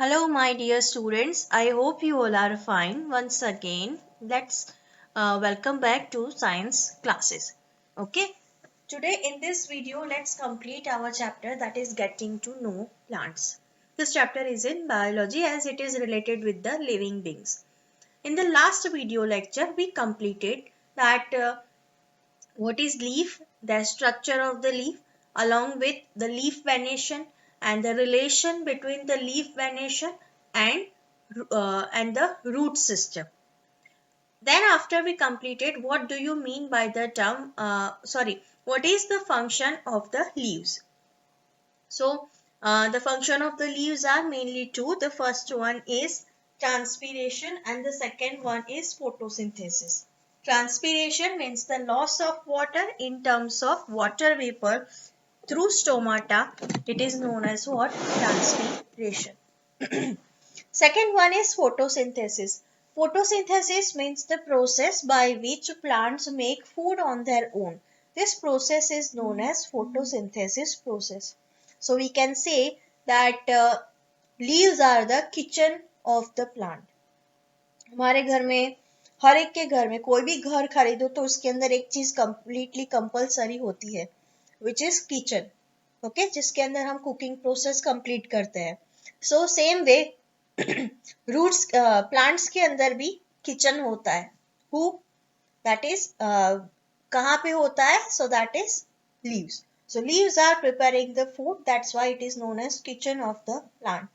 Hello, my dear students. I hope you all are fine. Once again, let's welcome back to science classes. Okay, today in this video, let's complete our chapter that is getting to know plants. This chapter is in biology as it is related with the living beings. In the last video lecture, we completed that what is leaf, the structure of the leaf, along with the leaf venation and the relation between the leaf venation and the root system. Then after we completed, what do you mean by the term, what is the function of the leaves? So the function of the leaves are mainly two. The first one is transpiration and the second one is photosynthesis. Transpiration means the loss of water in terms of water vapor through stomata. It is known as what? Transpiration. Second one is photosynthesis. Photosynthesis means the process by which plants make food on their own. This process is known as photosynthesis process. So we can say that leaves are the kitchen of the plant. हमारे घर में हर एक के घर में कोई भी घर खरीदो तो उसके अंदर एक चीज कंप्लीटली कंपलसरी होती है विच इज किचन. ओके, जिसके अंदर हम कुकिंग प्रोसेस कंप्लीट करते हैं. So same way roots plants के अंदर भी किचन होता है. हु दैट इज कहाँ पे होता है? सो that is leaves. So leaves are preparing the food. That's why it is known as kitchen of the plant.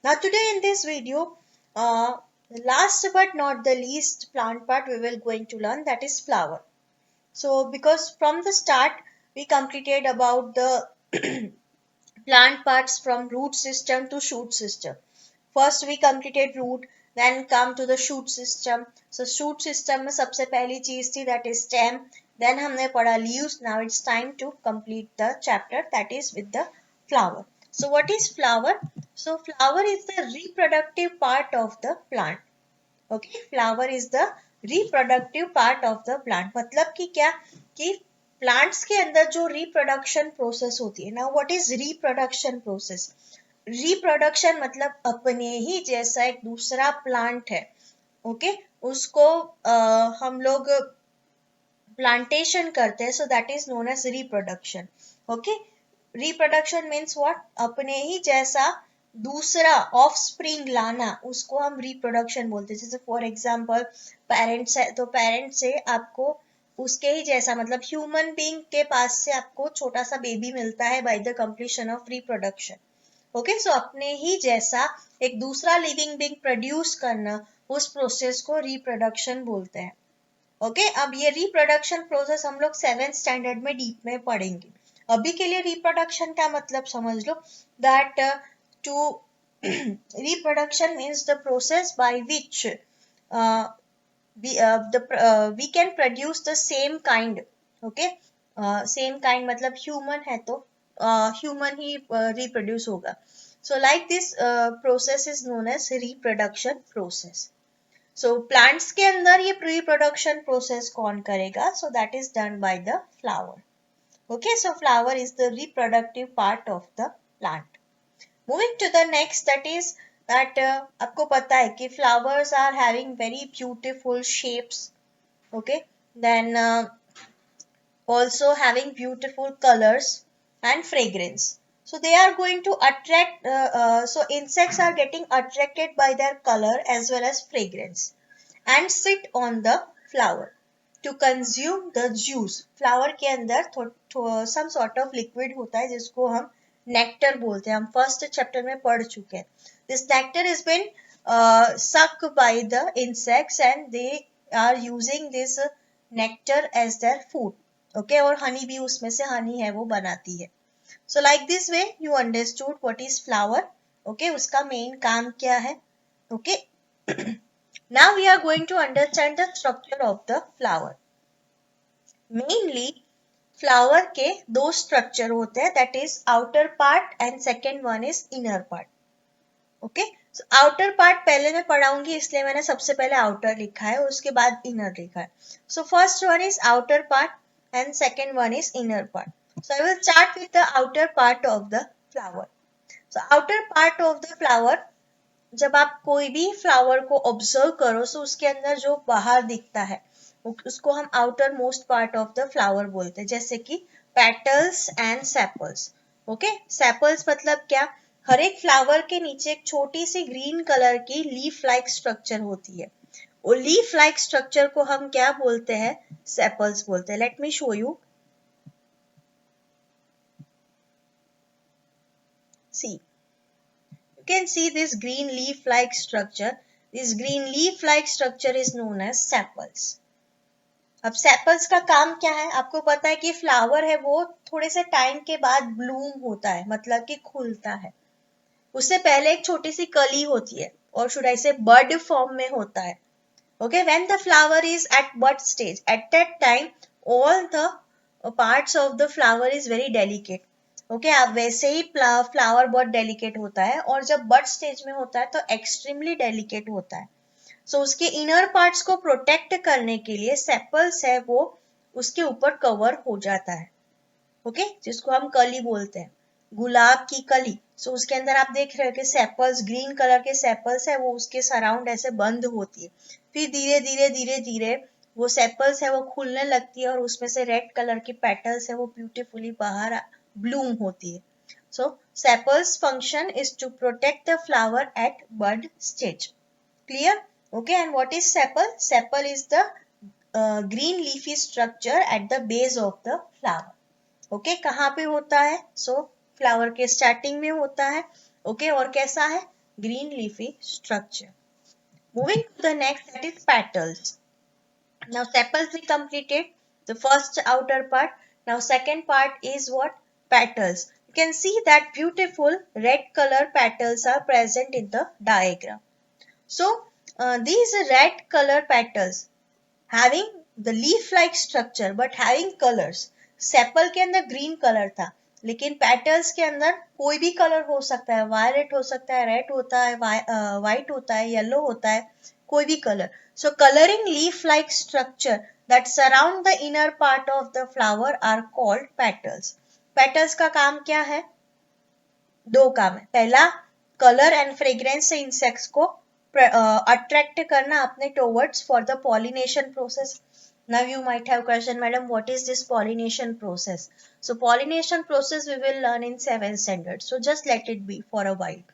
Now today in this video, last but not the least plant part we will going to learn, that is flower. So because from the start we completed about the plant parts from root system to shoot system. First we completed root, then come to the shoot system. So shoot system में सबसे पहली चीज थी that is stem. Then हमने पढ़ा leaves. Now it's time to complete the chapter that is with the flower. So what is flower? So flower is the reproductive part of the plant. Okay, flower is the reproductive part of the plant. मतलब कि क्या कि plants के अंदर जो reproduction process होती है ना, what is reproduction process? Reproduction मतलब अपने ही जैसा एक दूसरा प्लांट है, ओके उसको हम लोग प्लांटेशन करते हैं. So that is known as reproduction. Okay, reproduction means what? अपने ही जैसा दूसरा ऑफ स्प्रिंग लाना, उसको हम रिप्रोडक्शन बोलते हैं. जैसे फॉर एग्जाम्पल पेरेंट्स है तो पेरेंट्स से आपको उसके ही जैसा मतलब ह्यूमन बीइंग के पास से आपको छोटा सा बेबी मिलता है by the completion of reproduction. Okay, so अपने ही जैसा एक दूसरा लिविंग बीइंग प्रोड्यूस करना, उस प्रोसेस को रिप्रोडक्शन बोलते हैं. ओके, अब ये रिप्रोडक्शन प्रोसेस हम लोग 7th स्टैंडर्ड में डीप में पढ़ेंगे. अभी के लिए रिप्रोडक्शन का मतलब समझ लो that to reproduction means the process by which we can produce the same kind. Okay, same kind मतलब human है तो human ही reproduce होगा. So like this process is known as reproduction process. So plants के अंदर ये reproduction process कौन करेगा? So that is done by the flower. Okay, so flower is the reproductive part of the plant. Moving to the next, that is that आपको पता है कि flowers are having very beautiful shapes. Okay, then also having beautiful colors and fragrance. So they are going to attract, so insects are getting attracted by their color as well as fragrance and sit on the flower to consume the juice. Flower के अंदर some sort of liquid होता है जिसको हम nectar बोलते हैं. हम first chapter में पढ़ चुके हैं. This nectar has been sucked by the insects and they are using this nectar as their food. Okay, और honey भी उसमें से honey है वो बनाती है. So like this way you understood what is flower. Okay, उसका main काम क्या है? Okay. Now we are going to understand the structure of the flower. Mainly flower के दो structure होते हैं, that is outer part and second one is inner part. Okay, so outer part पहले मैं पढ़ाऊंगी इसलिए मैंने सबसे पहले outer लिखा है, उसके बाद inner लिखा है. So first one is outer part and second one is inner part. So I will start with the outer part of the flower. So outer part of the flower जब आप कोई भी फ्लावर को observe करो तो उसके अंदर जो बाहर दिखता है उसको हम outer most part of the flower बोलते हैं, जैसे कि petals and sepals. Okay, sepals मतलब क्या? हर एक फ्लावर के नीचे एक छोटी सी ग्रीन कलर की लीफ लाइक स्ट्रक्चर होती है। वो लीफ लाइक स्ट्रक्चर को हम क्या बोलते हैं? सेपल्स बोलते हैं। Let me show you. See, you can see this green leaf like structure. This green leaf like structure is known as sepals. अब सेपल्स का काम क्या है? आपको पता है कि फ्लावर है वो थोड़े से टाइम के बाद ब्लूम होता है, मतलब कि खुलता है। उससे पहले एक छोटी सी कली होती है और शुड आई से बड फॉर्म में होता है। Okay, when the flower is at bud stage, at that time all the parts of the flower is very delicate. Okay, आप वैसे ही फ्लावर बहुत डेलिकेट होता है और जब बड स्टेज में होता है तो एक्सट्रीमली डेलिकेट होता है। सो उसके इनर पार्ट्स को प्रोटेक्ट करने के लिए सेपल्स है वो उसके ऊपर कवर हो जाता है। ओके, जिसको हम कली बोलते हैं, गुलाब की कली। सो उसके अंदर आप देख रहे हो कि सेपल्स, ग्रीन कलर के सेपल्स है वो उसके सराउंड ऐसे बंद होती है। फिर धीरे धीरे धीरे धीरे वो सेपल्स है वो खुलने लगती है और उसमें से रेड कलर की पेटल्स है वो ब्यूटीफुली बाहर ब्लूम होती है। So sepals function is to protect the flower at bud stage. Clear? Okay, and what is sepal? Sepal is the green leafy structure at the base of the flower. Okay, कहाँ पे होता है? So, flower के starting में होता है. Okay, और कैसा है? Green leafy structure. Moving to the next, that is petals. Now, sepals we completed the first outer part. Now, second part is what? Petals. You can see that beautiful red color petals are present in the diagram. So, these red color petals having the leaf like structure but having colors. Sepal के अंदर green colour था, लेकिन petals के अंदर कोई भी colour हो सकता है, वायलेट हो सकता है, रेड होता है, वाइट होता है, येलो होता है, कोई भी colour. So colouring leaf like structure that surround the inner part of the flower are called petals. Petals का काम क्या है? दो काम है. पहला, कलर एंड फ्रेग्रेंस से इंसेक्ट्स को attract करना अपने towards for the pollination process. Now you might have question, madam, what is this pollination process? So pollination process we will learn in 7th standard. So just let it be for a while.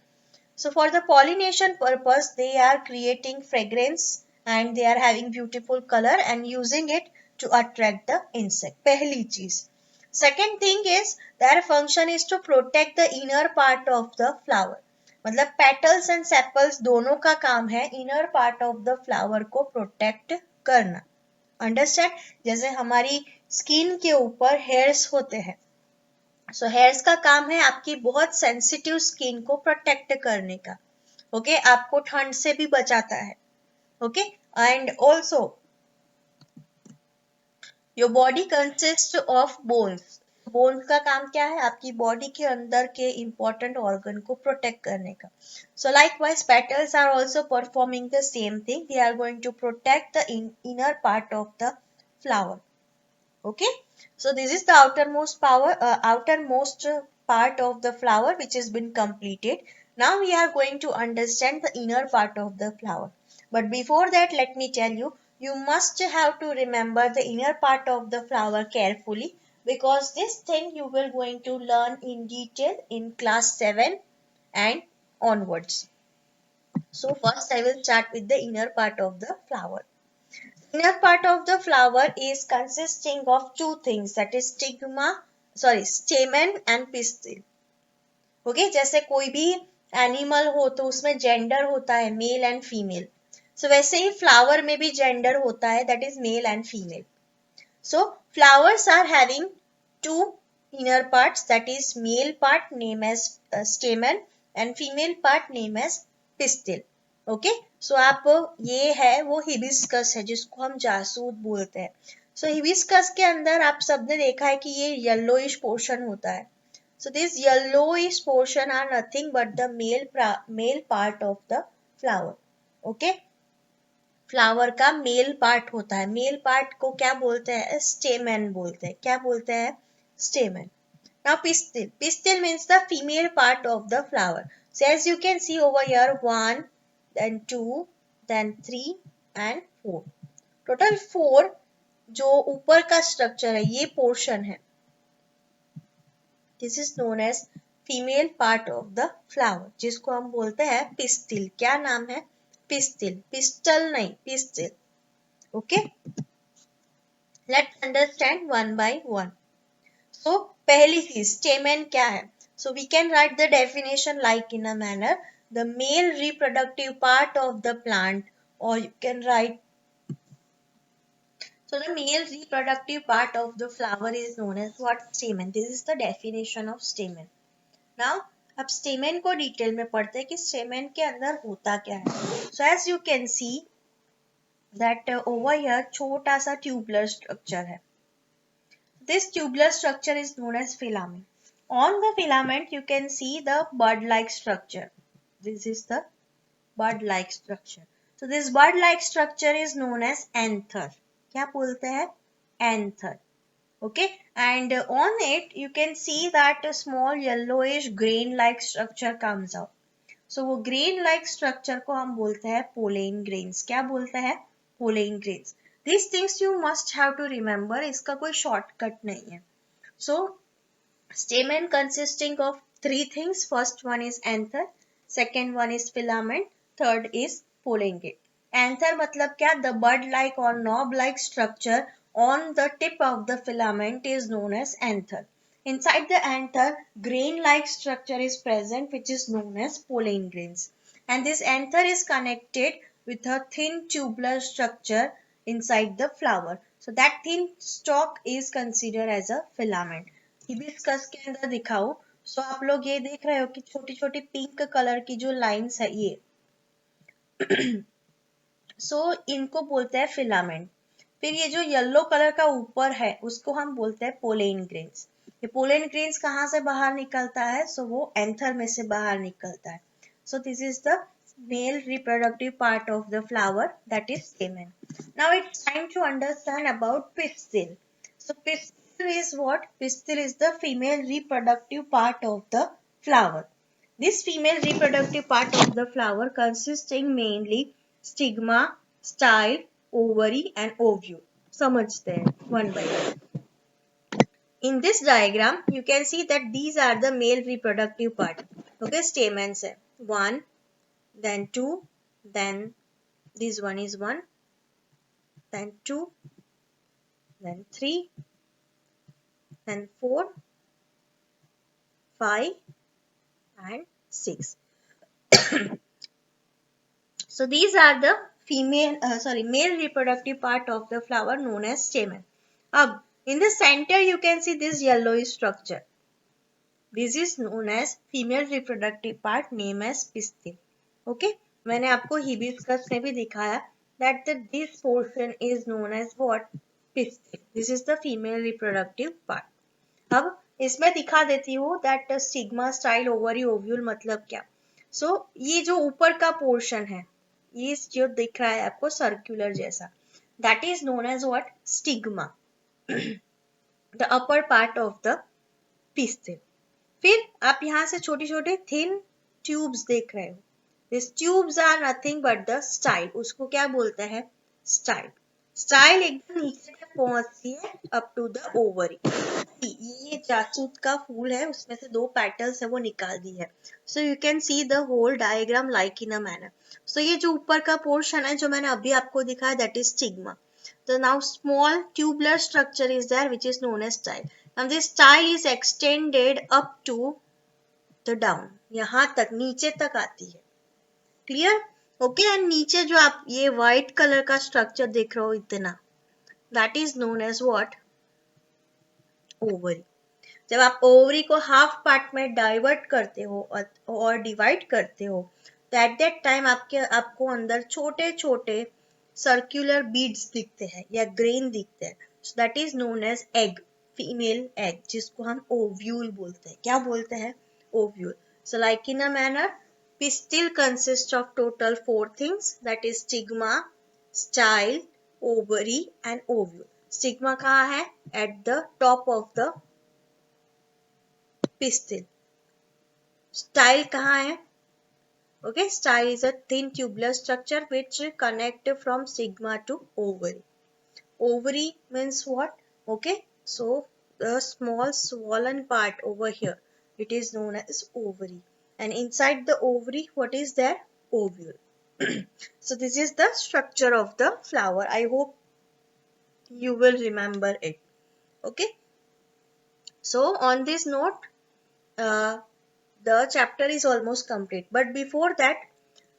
So for the pollination purpose, they are creating fragrance and they are having beautiful color and using it to attract the insect. पहली चीज. Second thing is their function is to protect the inner part of the flower. मतलब petals and sepals दोनों का काम है inner part of the flower को protect करना. Understand? जैसे हमारी स्किन के ऊपर हेयर्स होते हैं, सो हेयर्स का काम है आपकी बहुत सेंसिटिव स्किन को प्रोटेक्ट करने का. ओके, आपको ठंड से भी बचाता है. Okay, and also your body consist of bones. Bones का काम क्या है? आपकी बॉडी के अंदर के इंपॉर्टेंट ऑर्गन को प्रोटेक्ट करने का. So likewise petals are also performing the same thing. They are going to protect the inner part of the flower. Okay, so this is the outermost part of the flower which has been completed. Now we are going to understand the inner part of the flower. But before that, let me tell you, you must have to remember the inner part of the flower carefully, because this thing you will going to learn in detail in class 7 and onwards. So first I will start with the inner part of the flower. Inner part of the flower is consisting of two things, that is stamen and pistil. Okay, जैसे कोई भी animal हो तो उसमें gender होता है male and female. सो वैसे ही flower में भी जेंडर होता है, that is male and female. So flowers are having two inner parts, that is male part named as stamen and female part named as pistil. Okay, so आप ये है वो hibiscus है जिसको हम जासूद बोलते हैं. सो हिबिस्कस के अंदर आप सबने देखा है कि ये येलोइश पोर्शन होता है. So this yellowish portion are nothing but the male part of the flower. Okay, flower का मेल पार्ट होता है. मेल पार्ट को क्या बोलते हैं? स्टेमन बोलते हैं. क्या बोलते हैं? स्टेमन. Now pistil. Pistil means the female part of the flower. So as you can see over here, 1, then 2, then 3 and 4. Total 4 जो ऊपर का स्ट्रक्चर है ये पोर्शन है. This is known as female part of the flower जिसको हम बोलते हैं पिस्टिल. क्या नाम है? पिस्टिल. पिस्टल नहीं, pistil. Okay, let's understand one by one. So पहली चीज स्टेमेन क्या है? So we can write the definition like in a manner the male reproductive part of the plant और you can write. So the male reproductive part of the flower is known as what? Stamen. This is the definition of stamen. Now अब stamen को detail में पढ़ते हैं कि stamen के अंदर होता क्या है. So as you can see that over here छोटा सा tubular structure है. This tubular structure is known as filament. On the filament you can see the bud-like structure. This is the bud-like structure. So this bud-like structure is known as anther. क्या बोलते हैं? Anther. Okay, and on it you can see that a small yellowish grain-like structure comes out. So वो grain-like structure को हम बोलते हैं pollen grains. क्या बोलते हैं? Pollen grains. These things you must have to remember. इसका कोई shortcut नहीं है. So stamen consisting of 3 things. First one is anther, second one is filament, third is pollen grain. Anther मतलब क्या? The bud-like or knob-like structure on the tip of the filament is known as anther. Inside the anther, grain-like structure is present which is known as pollen grains. And this anther is connected with a thin tubular structure inside the flower. So that thin stalk is considered as a filament. Hibiscus के अंदर दिखाओ. सो आप लोग ये देख रहे हो कि छोटी छोटी पिंक कलर की जो लाइंस है ये सो इनको बोलते हैं फिलामेंट. फिर ये जो येलो कलर का ऊपर है उसको हम बोलते हैं पोलेन ग्रेन्स. ये पोलेन ग्रेन्स कहाँ से बाहर निकलता है? सो वो एंथर में से बाहर निकलता है. So this is the male reproductive part of the flower, that is stamen. Now it's time to understand about pistil. So pistil is what? Pistil is the female reproductive part of the flower. This female reproductive part of the flower consisting mainly stigma, style, ovary and ovule. समझते हैं one by one. In this diagram, you can see that these are the male reproductive part. Okay, stamens है 1, then 2, then this one is 1, then 2, then 3, then 4, 5 and 6. So these are the male reproductive part of the flower known as stamen. Ab, in the center you can see this yellowish structure. This is known as female reproductive part named as pistil. Okay, मैंने आपको hibiscus में भी दिखाया that this portion is known as what? Pistil. This is the female reproductive part. अब इसमें दिखा देती हूँ that stigma, style, ovary, ovule मतलब क्या. So ये जो ऊपर का portion है ये जो दिख रहा है आपको सर्कुलर जैसा, that is known as what? Stigma. The upper part of the pistil. फिर आप यहाँ से छोटे छोटे थिन ट्यूब्स देख रहे हो. These tubes are nothing but the style. उसको क्या बोलते हैं? Style. Style एकदम नीचे तक पहुंचती है up to the ovary. ये जासूद का फूल है उसमें से 2 पेटल्स है वो निकाल दी है. So you can see the whole diagram like in a manner. So ये जो ऊपर का पोर्शन है जो मैंने अभी आपको दिखाया that is stigma. So now small tubular structure is there which is known as style. Now this style is extended up to the down. यहाँ तक नीचे तक आती है. क्लियर? ओके, एंड नीचे जो आप ये व्हाइट कलर का स्ट्रक्चर देख रहे हो इतना, that is known as what? Ovary. जब आप ओवरी को हाफ पार्ट में डाइवर्ट करते हो और डिवाइड करते हो तो एट दैट टाइम आपको अंदर छोटे छोटे सर्कुलर बीड्स दिखते हैं या ग्रेन दिखते हैं. So that is known as egg, female egg, जिसको हम ओव्यूल बोलते हैं. क्या बोलते हैं? Ovule. So like in a manner pistil consists of total 4 things, that is stigma, style, ovary and ovule. Stigma कहाँ है? At the top of the pistil. Style कहाँ है? Okay, style is a thin tubular structure which connect from stigma to ovary. Ovary means what? Okay, so the small swollen part over here, it is known as ovary, and inside the ovary, what is there? Ovule. So this is the structure of the flower. I hope you will remember it. Okay, so on this note, the chapter is almost complete, but before that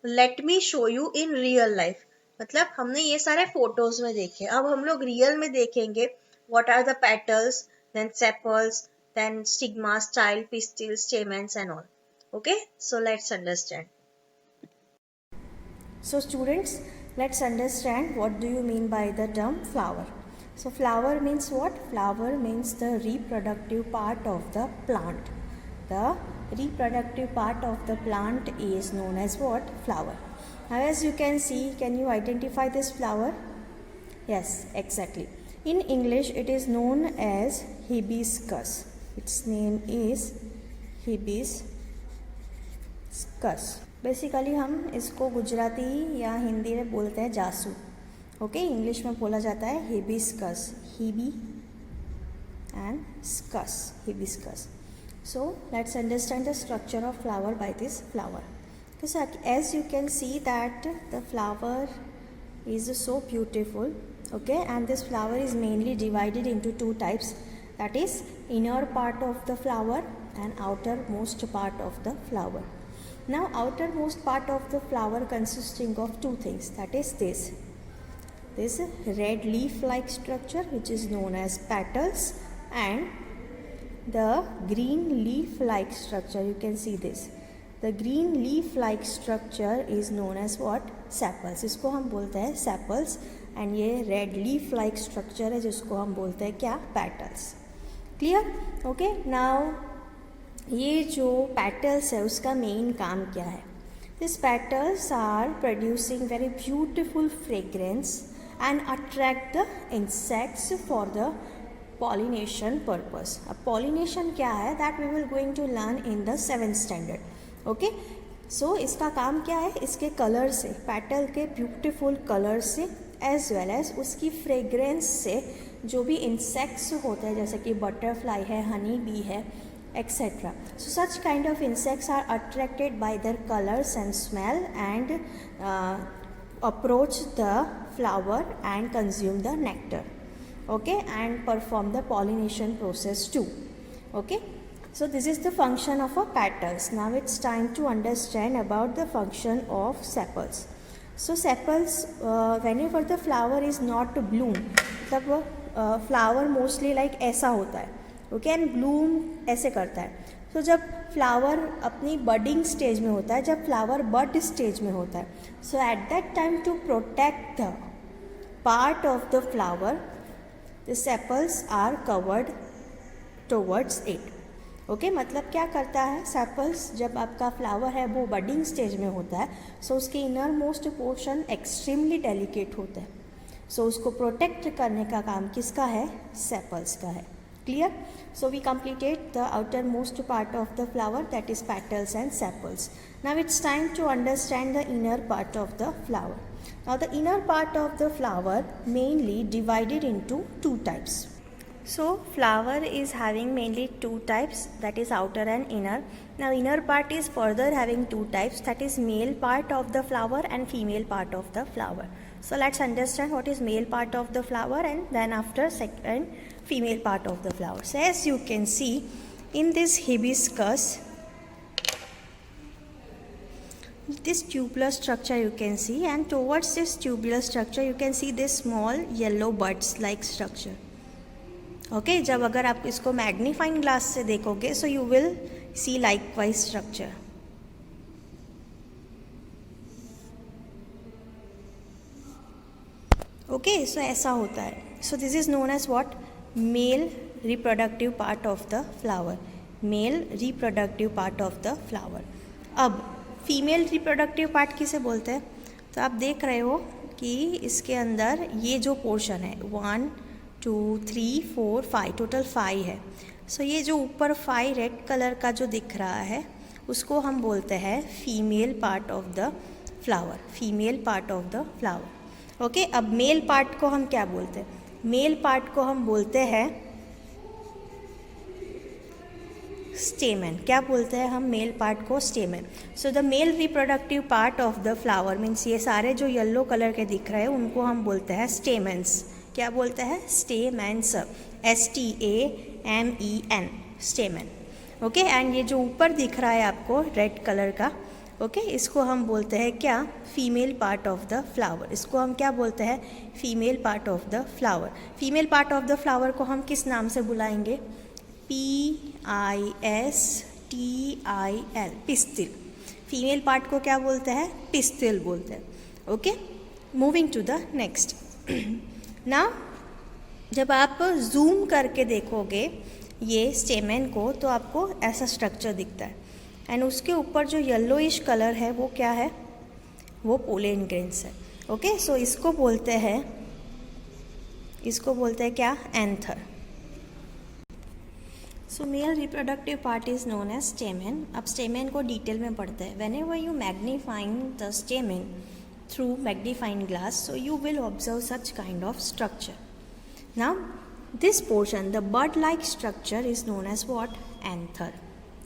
let me show you in real life. मतलब हमने ये सारे photos में देखे, अब हम लोग real में देखेंगे what are the petals, then sepals, then stigma, style, pistil, stamens and all. Okay, so let's understand. So students, let's understand what do you mean by the term flower. So flower means what? Flower means the reproductive part of the plant. The reproductive part of the plant is known as what? Flower. Now as you can see, can you identify this flower? Yes, exactly. In English it is known as hibiscus. Its name is hibiscus. Basically हम इसको गुजराती या हिंदी में बोलते हैं जासू. Okay, English में बोला जाता है hibiscus, hibi and scus, hibiscus. So let's understand the structure of flower by this flower. Because as you can see that the flower is so beautiful, okay, and this flower is mainly divided into two types, that is inner part of the flower and outermost part of the flower. Now outermost part of the flower consisting of two things, that is this red leaf like structure which is known as petals, and the green leaf like structure. You can see this, the green leaf like structure is known as what? Sepals. इसको हम बोलते हैं sepals, and ये red leaf like structure है जिसको हम बोलते हैं क्या? Petals. Clear? Okay, now ये जो petals है उसका मेन काम क्या है? These petals are producing very beautiful fragrance and attract the insects for the pollination purpose. अब pollination क्या है? That we will going to learn in the 7th standard. Okay, so इसका काम क्या है? इसके कलर से, पेटल के ब्यूटीफुल कलर से, एज वेल एज उसकी फ्रेग्रेंस से जो भी इंसेक्ट्स होते हैं जैसे कि बटरफ्लाई है, हनी बी है, etc. So such kind of insects are attracted by their colors and smell and approach the flower and consume the nectar. Okay, and perform the pollination process too. Okay, so this is the function of a petals. Now it's time to understand about the function of sepals. So sepals, whenever the flower is not to bloom, मतलब flower mostly like ऐसा होता है, okay, and bloom ऐसे करता है. तो जब flower अपनी बडिंग स्टेज में होता है, जब फ्लावर बड स्टेज में होता है, so at that time to protect the part of the flower, the sepals are covered towards it. Okay, मतलब क्या करता है सेपल्स, जब आपका फ्लावर है वो बडिंग स्टेज में होता है, सो उसके inner most portion extremely delicate होता है, सो उसको प्रोटेक्ट करने का काम किसका है? सेपल्स का है. Clear? So we completed the outer most part of the flower, that is petals and sepals. Now it's time to understand the inner part of the flower. Now the inner part of the flower mainly divided into two types. So flower is having mainly two types, that is outer and inner. Now inner part is further having two types, that is male part of the flower and female part of the flower. So let's understand what is male part of the flower and then after second female part of the flower. So as you can see in this hibiscus, this tubular structure you can see, and towards this tubular structure you can see this small yellow buds like structure. Okay, जब अगर आप इसको magnifying glass से देखोगे so you will see likewise structure. Okay, so ऐसा होता है. So this is known as what? Male reproductive part of the flower. Male reproductive part of the flower. अब फीमेल रिप्रोडक्टिव पार्ट किसे बोलते हैं? तो आप देख रहे हो कि इसके अंदर ये जो पोर्शन है 1 2 3 4 5 टोटल 5 है. सो ये जो ऊपर 5 रेड कलर का जो दिख रहा है उसको हम बोलते हैं female part of the flower, female part of the flower. Okay, अब मेल पार्ट को हम क्या बोलते हैं? मेल पार्ट को हम बोलते हैं स्टेमन। क्या बोलते हैं हम मेल पार्ट को? स्टेमन। So the male reproductive part of the flower means ये सारे जो येलो कलर के दिख रहे हैं उनको हम बोलते हैं स्टेमन्स। क्या बोलते हैं? Stamens, STAMEN, स्टेमन। ओके, एंड ये जो ऊपर दिख रहा है आपको रेड कलर का, ओके, इसको हम बोलते हैं क्या? Female part of the flower. इसको हम क्या बोलते हैं? Female part of the flower. Female part of the flower को हम किस नाम से बुलाएंगे? PISTIL, pistil. फीमेल पार्ट को क्या बोलते हैं? पिस्टिल बोलते हैं। Okay, moving to the next. ना जब आप जूम करके देखोगे ये स्टेमन को तो आपको ऐसा स्ट्रक्चर दिखता है, एंड उसके ऊपर जो येलोइश कलर है वो क्या है? वो पोलन ग्रेन्स है। ओके, सो इसको बोलते हैं क्या? Anther. So male reproductive part is known as stamen. अब स्टेमन को डिटेल में पढ़ते हैं। Whenever you magnifying the stamen through magnifying glass, so you will observe such kind of structure. Now this portion, the bird like structure, is known as what? Anther.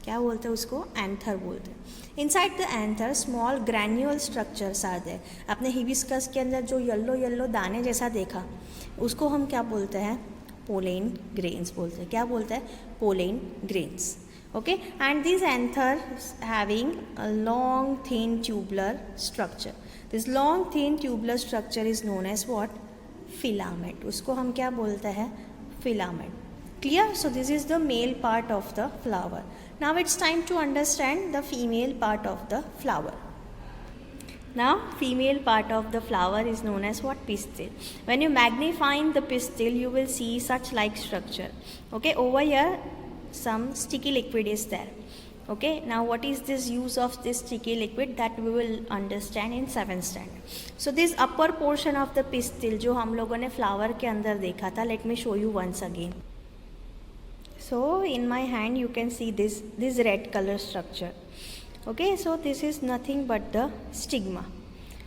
क्या बोलते हैं उसको? Anther बोलते हैं। Inside the anther small ग्रैन्यूअल structures are there. आपने hibiscus के अंदर जो येलो येलो दाने जैसा देखा उसको हम क्या बोलते हैं? पोलन ग्रेन्स बोलते हैं। क्या बोलते हैं? Pollen grains. Okay, and this anther having a long thin tubular structure. This long thin tubular structure is known as what? Filament. उसको हम क्या बोलते हैं? Filament. Clear? So this is the male part of the flower. Now it's time to understand the female part of the flower. Now female part of the flower is known as what? Pistil. When you magnify the pistil, you will see such like structure. Okay, over here some sticky liquid is there. Okay, now what is this use of this sticky liquid? That we will understand in 7th standard. So this upper portion of the pistil जो हम लोगों ने flower के अंदर देखा था, let me show you once again. So in my hand you can see this red color structure. Okay, so this is nothing but the stigma.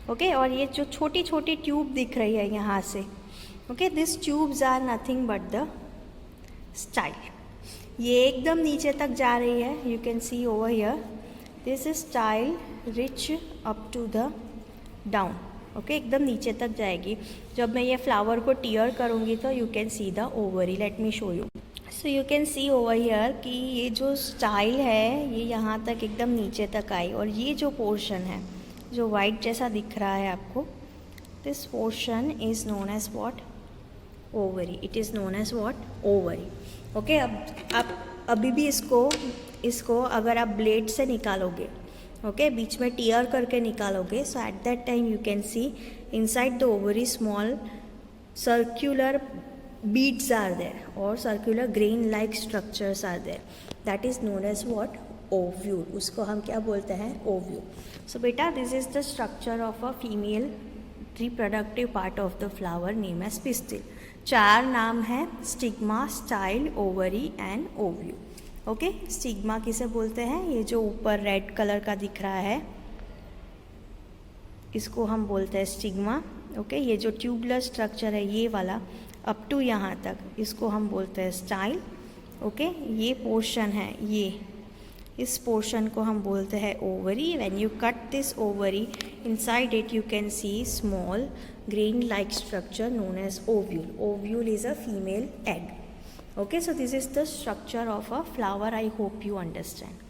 Okay, और ये जो छोटी छोटी ट्यूब दिख रही है यहाँ से, okay, these tubes are nothing but the style. ये एकदम नीचे तक जा रही है, you can see over here, this is style reach up to the down. Okay, एकदम नीचे तक जाएगी। जब मैं ये फ्लावर को टीयर करूँगी तो you can see the ovary. Let me show you. So you can C over here कि ये जो स्टाइल है ये यहाँ तक एकदम नीचे तक आई, और ये जो पोर्शन है जो वाइट जैसा दिख रहा है आपको, this portion is known as what? Ovary. It is known as what? Ovary. Okay, अब आप अभी भी इसको अगर आप ब्लेड से निकालोगे, ओके, बीच में टीयर करके निकालोगे, so at that time you can see inside the ovary small circular beads are there or circular grain like structures are there. That is known as what? Ovule. उसको हम क्या बोलते हैं? Ovule. So बेटा, this is the structure of a female reproductive part of the flower named as pistil. 4 नाम है: stigma, style, ovary and ovule. Okay, stigma किसे बोलते हैं? ये जो ऊपर रेड कलर का दिख रहा है इसको हम बोलते हैं स्टिग्मा. ओके, ये जो ट्यूबुलर स्ट्रक्चर है ये वाला अप टू यहाँ तक, इसको हम बोलते हैं स्टाइल. ओके, ये पोर्शन है, ये इस पोर्शन को हम बोलते हैं ovary. When you cut this ovary, inside it you can see small grain like structure known as ovule. Ovule is a female egg. Okay, so this is the structure of a flower. I hope you understand.